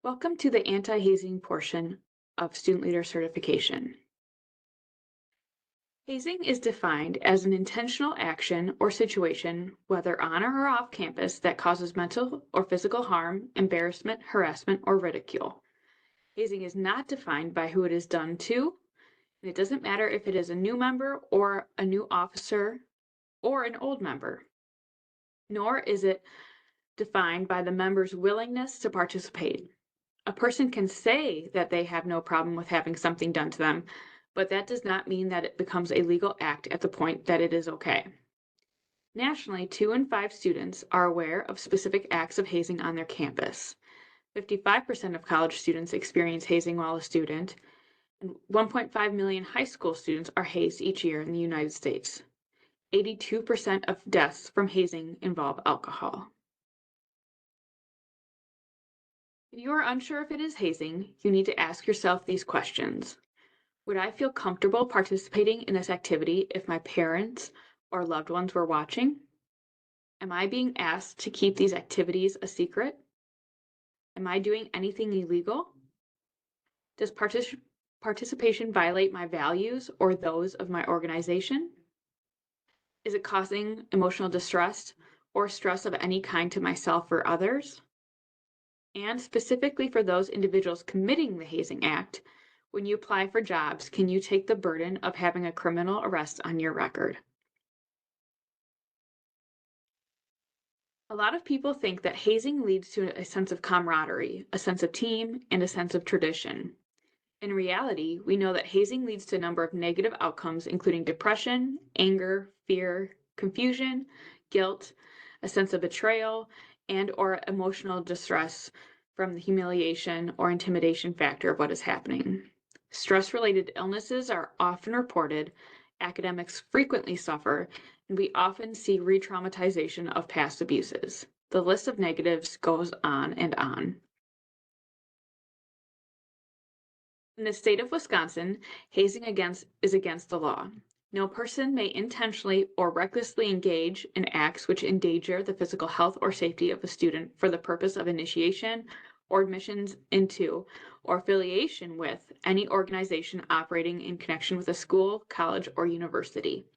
Welcome to the anti-hazing portion of student leader certification. Hazing is defined as an intentional action or situation, whether on or off campus, that causes mental or physical harm, embarrassment, harassment, or ridicule. Hazing is not defined by who it is done to, and it doesn't matter if it is a new member or a new officer or an old member, nor is it defined by the member's willingness to participate. A person can say that they have no problem with having something done to them, but that does not mean that it becomes a legal act at the point that it is okay. Nationally, 2 in 5 students are aware of specific acts of hazing on their campus. 55% of college students experience hazing while a student, and 1.5 million high school students are hazed each year in the United States. 82% of deaths from hazing involve alcohol. If you are unsure if it is hazing, you need to ask yourself these questions. Would I feel comfortable participating in this activity if my parents or loved ones were watching? Am I being asked to keep these activities a secret? Am I doing anything illegal? Does participation violate my values or those of my organization? Is it causing emotional distress or stress of any kind to myself or others? And specifically for those individuals committing the hazing act, when you apply for jobs, can you take the burden of having a criminal arrest on your record? A lot of people think that hazing leads to a sense of camaraderie, a sense of team, and a sense of tradition. In reality, we know that hazing leads to a number of negative outcomes, including depression, anger, fear, confusion, guilt, a sense of betrayal, and or emotional distress from the humiliation or intimidation factor of what is happening. Stress-related illnesses are often reported, academics frequently suffer, and we often see re-traumatization of past abuses. The list of negatives goes on and on. In the state of Wisconsin, is against the law. No person may intentionally or recklessly engage in acts which endanger the physical health or safety of a student for the purpose of initiation or admissions into or affiliation with any organization operating in connection with a school, college, or university.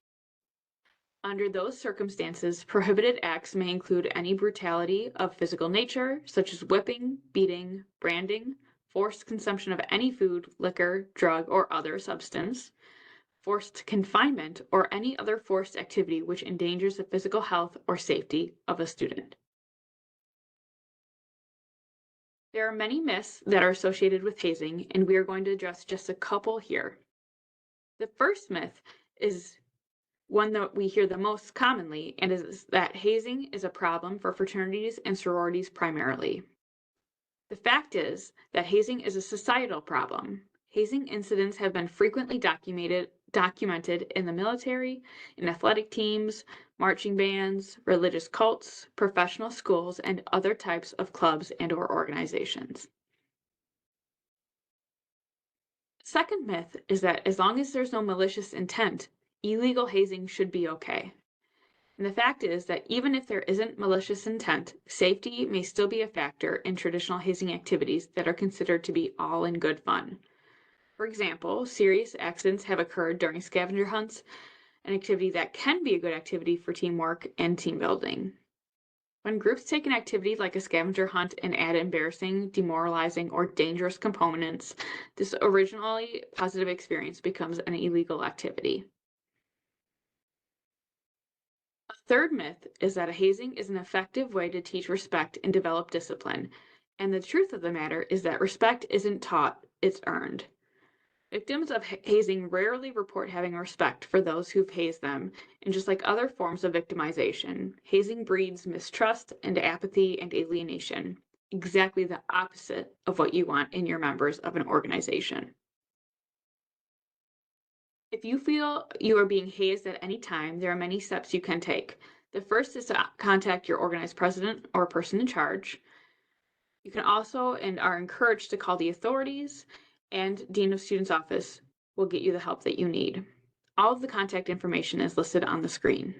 Under those circumstances, prohibited acts may include any brutality of physical nature, such as whipping, beating, branding, forced consumption of any food, liquor, drug, or other substance, forced confinement, or any other forced activity which endangers the physical health or safety of a student. There are many myths that are associated with hazing, and we are going to address just a couple here. The first myth is one that we hear the most commonly, and is that hazing is a problem for fraternities and sororities primarily. The fact is that hazing is a societal problem. Hazing incidents have been frequently documented in the military, in athletic teams, marching bands, religious cults, professional schools, and other types of clubs and or organizations. Second myth is that as long as there's no malicious intent, illegal hazing should be okay. And the fact is that even if there isn't malicious intent, safety may still be a factor in traditional hazing activities that are considered to be all in good fun. For example, serious accidents have occurred during scavenger hunts, an activity that can be a good activity for teamwork and team building. When groups take an activity like a scavenger hunt and add embarrassing, demoralizing, or dangerous components, this originally positive experience becomes an illegal activity. A third myth is that hazing is an effective way to teach respect and develop discipline. And the truth of the matter is that respect isn't taught, it's earned. Victims of hazing rarely report having respect for those who've hazed them, and just like other forms of victimization, hazing breeds mistrust and apathy and alienation, exactly the opposite of what you want in your members of an organization. If you feel you are being hazed at any time, there are many steps you can take. The first is to contact your organized president or person in charge. You can also and are encouraged to call the authorities, and Dean of Students Office will get you the help that you need. All of the contact information is listed on the screen.